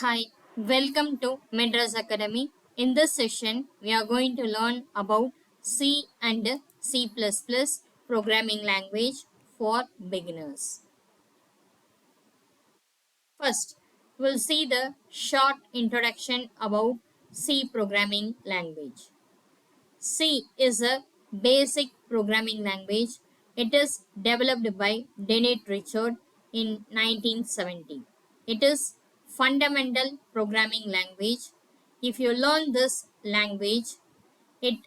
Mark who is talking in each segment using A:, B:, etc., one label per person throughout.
A: Hi, welcome to Madras Academy. In this session, we are going to learn about C and C++ programming language for beginners. First, we'll see the short introduction about C programming language. C is a basic programming language. It is developed by Dennett Richard in 1970. It is fundamental programming language. If you learn this language, it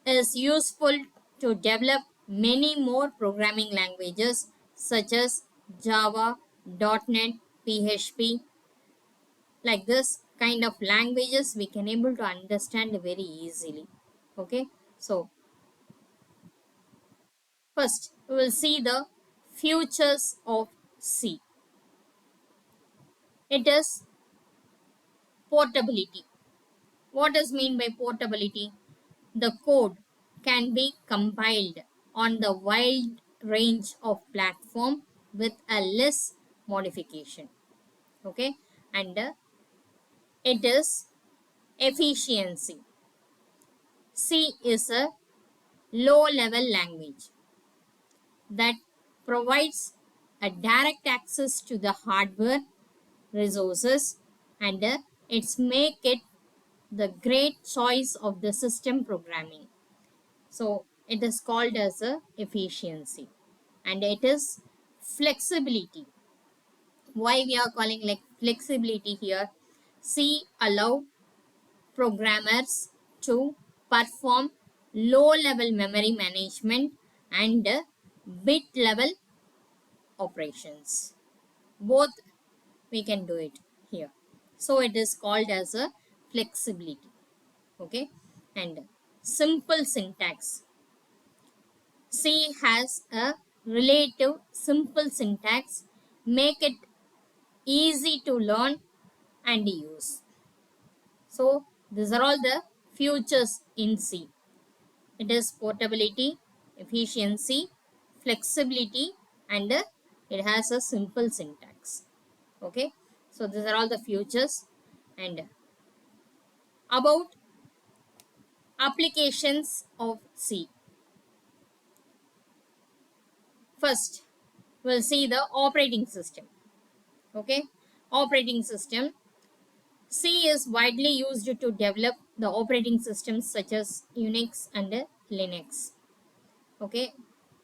A: is useful to develop many more programming languages such as Java, .NET, PHP. Like this kind of languages we can able to understand very easily. Okay, so first, we will see the features of C. It is portability. What does mean by portability? The code can be compiled on the wide range of platform with a less modification. Okay, and it is efficiency. C is a low level language that provides a direct access to the hardware resources, and it's make it the great choice of the system programming. So it is called as a efficiency, and it is flexibility. Why we are calling like flexibility here? C allow programmers to perform low level memory management and bit level operations. Both we can do it here. So it is called as a flexibility. Okay, and simple syntax. C has a relative simple syntax, make it easy to learn and use. So these are all the features in C. It is portability, efficiency, flexibility, and it has a simple syntax. Okay, so these are all the features. And about applications of C. First, we'll see the operating system. Okay, operating system. C is widely used to develop the operating systems such as Unix and Linux. Okay,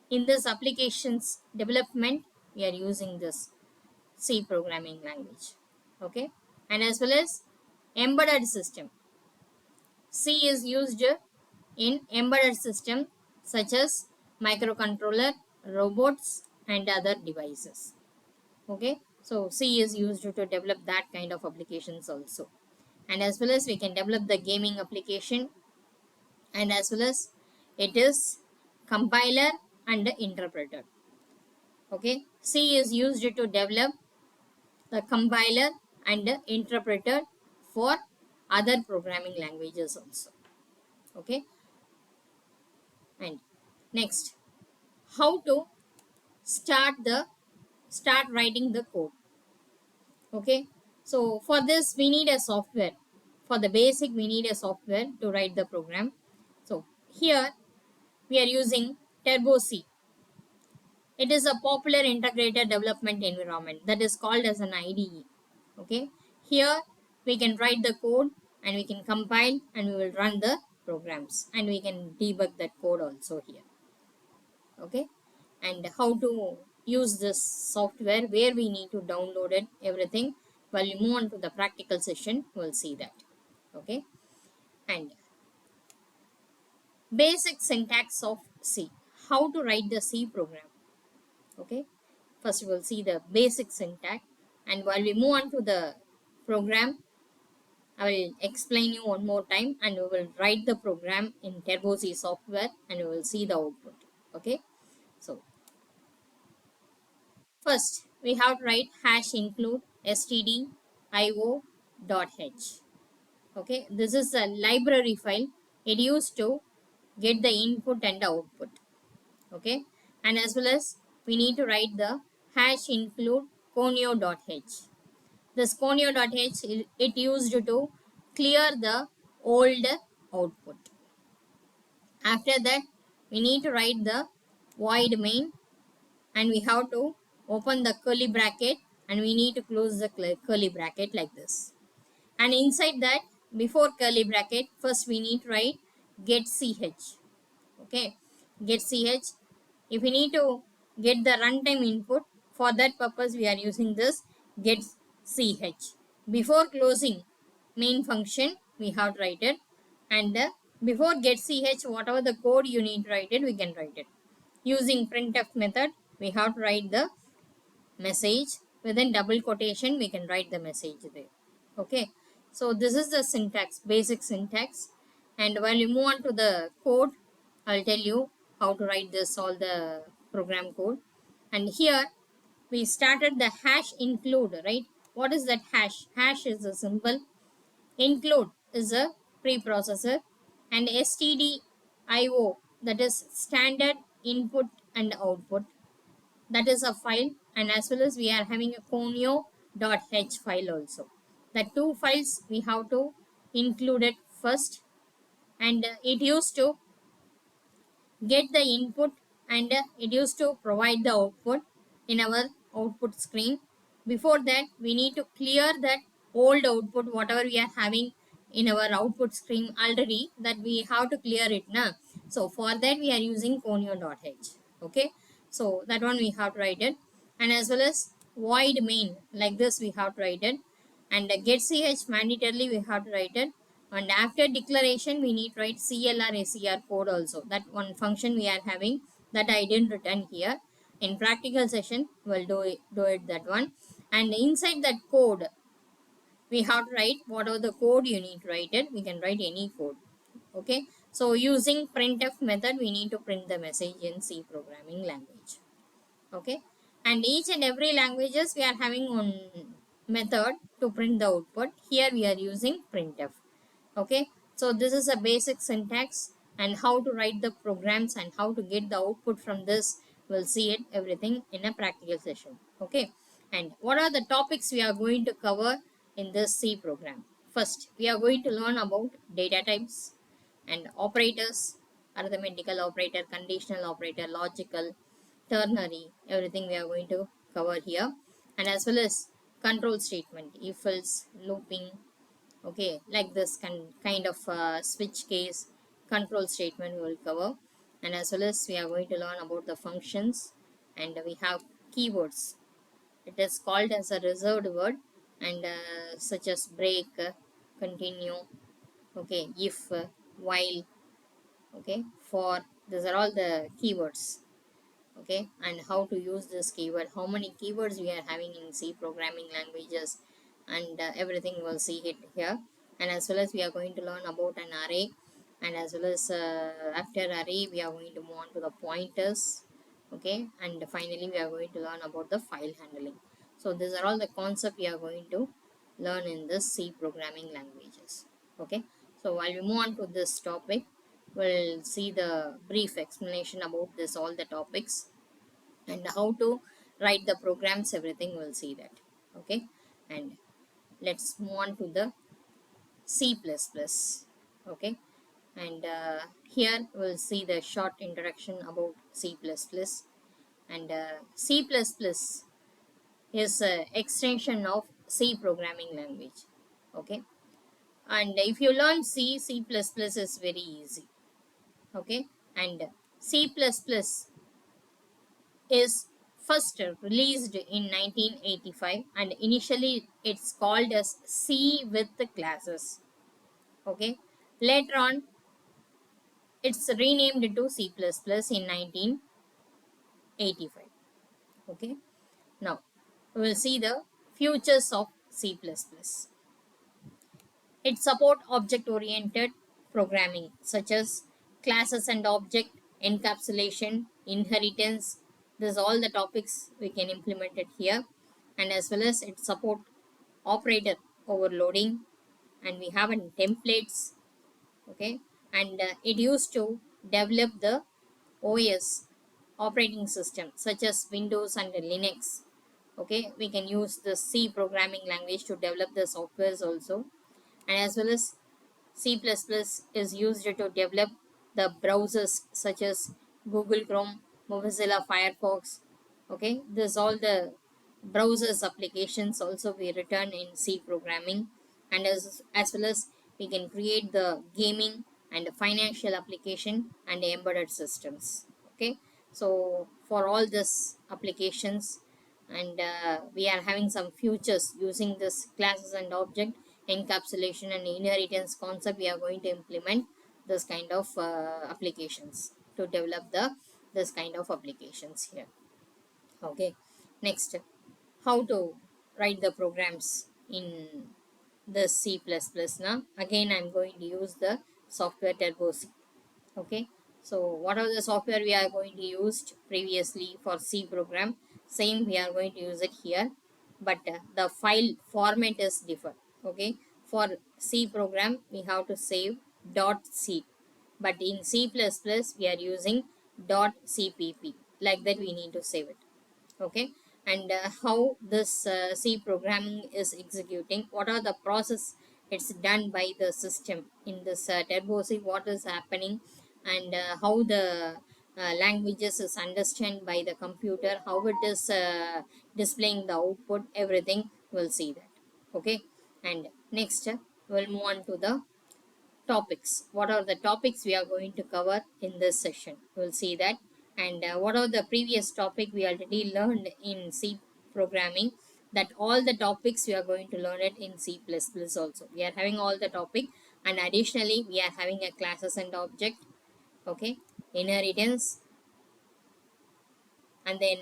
A: in this applications development, we are using this C programming language. Okay, and as well as embedded system. C is used in embedded system such as microcontroller, robots, and other devices. Okay, so C is used to develop that kind of applications also. And as well as we can develop the gaming application, and as well as it is compiler and interpreter. Okay, C is used to develop the compiler and interpreter for other programming languages also. Okay, and next, how to start writing the code. Okay, so for this we need a software. For the basic we need a software to write the program. So here we are using Turbo C. It is a popular integrated development environment that is called as an IDE. Okay, here we can write the code and we can compile and we will run the programs and we can debug that code also here. Okay, and how to use this software, where we need to download it, everything. While we move on to the practical session, we'll see that. Okay, and basic syntax of C. How to write the C program. Okay, first we'll see the basic syntax, and while we move on to the program, I will explain you one more time, and we will write the program in Turbo C software and we will see the output. Okay, so first we have to write hash include stdio.h. Okay, this is a library file. It used to get the input and output. Okay, and as well as we need to write the hash include conio.h. This conio.h, it used to clear the old output. After that, we need to write the void main, and we have to open the curly bracket, and we need to close the curly bracket like this. And inside that, before curly bracket, first we need to write get ch. Okay, get ch. If we need to get the runtime input, for that purpose we are using this get ch. Before closing main function, we have to write it. And before get ch, whatever the code you need to write it, we can write it. Using printf method, we have to write the message. Within double quotation, we can write the message there. Okay, so this is the syntax, basic syntax. And while you move on to the code, I'll tell you how to write this, all the program code. And here we started the hash include, right? What is that hash? Hash is a symbol, include is a preprocessor, and stdio, that is standard input and output, that is a file. And as well as we are having a conio.h file also. The two files we have to include it first. And it used to get the input, and it used to provide the output in our output screen. Before that, we need to clear that old output, whatever we are having in our output screen already, that we have to clear it now. So for that, we are using conio.h. Okay, so that one we have to write it. And as well as void main, like this we have to write it. And get ch mandatorily we have to write it. And after declaration, we need to write CLR SCR code also. That one function we are having, that I didn't return here. In practical session, we'll do it that one. And inside that code, we have to write whatever the code you need to write it. We can write any code. Okay. So using printf method, we need to print the message in C programming language. Okay. And each and every languages we are having one method to print the output. Here we are using printf. Okay, so this is a basic syntax, and how to write the programs and how to get the output from this, we'll see it everything in a practical session. Okay, and what are the topics we are going to cover in this C program? First, we are going to learn about data types and operators, arithmetical operator, conditional operator, logical, ternary, everything we are going to cover here. And as well as control statement, if else, looping. Okay, like this kind of switch case control statement we will cover. And as well as we are going to learn about the functions, and we have keywords. It is called as a reserved word, and such as break, continue, okay, if, while, okay, for. These are all the keywords. Okay, and how to use this keyword, how many keywords we are having in C programming languages, and everything we'll see it here. And as well as we are going to learn about an array, and as well as after array we are going to move on to the pointers. Okay, and finally we are going to learn about the file handling. So these are all the concepts we are going to learn in this C programming languages. Okay, so while we move on to this topic, we'll see the brief explanation about this all the topics, and how to write the programs, everything we'll see that. Okay, and let's move on to the C++. Okay, and here we'll see the short introduction about C++. And C++ is an extension of C programming language. Okay, and if you learn C, C++ is very easy. Okay, and C++ is first released in 1985, and initially it's called as C with the classes. Okay, later on it's renamed to C++ in 1985. Okay, now we will see the futures of C++. It supports object-oriented programming such as classes and object, encapsulation, inheritance. These are all the topics we can implement it here. And as well as it support operator overloading, and we have in templates. Okay, and it used to develop the OS operating system such as Windows and Linux. Okay, we can use the C programming language to develop the softwares also, and as well as C++ is used to develop the browsers such as Google Chrome, Mozilla Firefox. Okay, this all the browsers applications also we return in C programming, and as well as we can create the gaming and financial application and embedded systems. Okay, so for all this applications, and we are having some futures using this classes and object encapsulation and inheritance concept. We are going to implement this kind of applications to develop the this kind of applications here. Okay, next, how to write the programs in the C++. Now again I'm going to use the software turbo C. Okay, so what are the software we are going to use previously for C program, same we are going to use it here, but the file format is different. Okay, for C program we have to save .c, but in C++ we are using .cpp, like that we need to save it. Okay, and how this C programming is executing, what are the process it's done by the system in this turbo C, what is happening, and how the languages is understand by the computer, how it is displaying the output, everything we'll see that. Okay, and next we'll move on to the topics. What are the topics we are going to cover in this session? We'll see that. And what are the previous topic we already learned in C programming? That all the topics we are going to learn it in C++ also. We are having all the topic, and additionally we are having a classes and object. Okay, inheritance, and then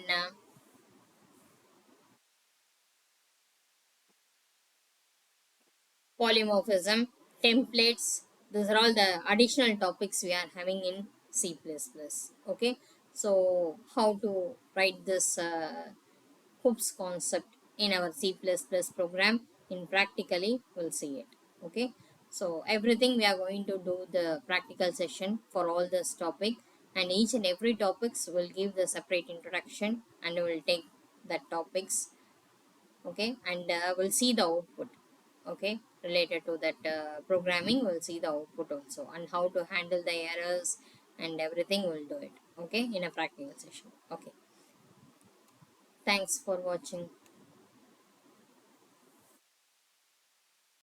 A: polymorphism, templates. These are all the additional topics we are having in C++. Okay, so how to write this hoops concept in our C++ program in practically, we'll see it. Okay, so everything we are going to do the practical session for all this topic, and each and every topics will give the separate introduction, and we will take that topics. Okay, and we'll see the output. Okay, related to that programming, we'll see the output also, and how to handle the errors and everything we'll do it. Okay, in a practical session. Okay, thanks for watching.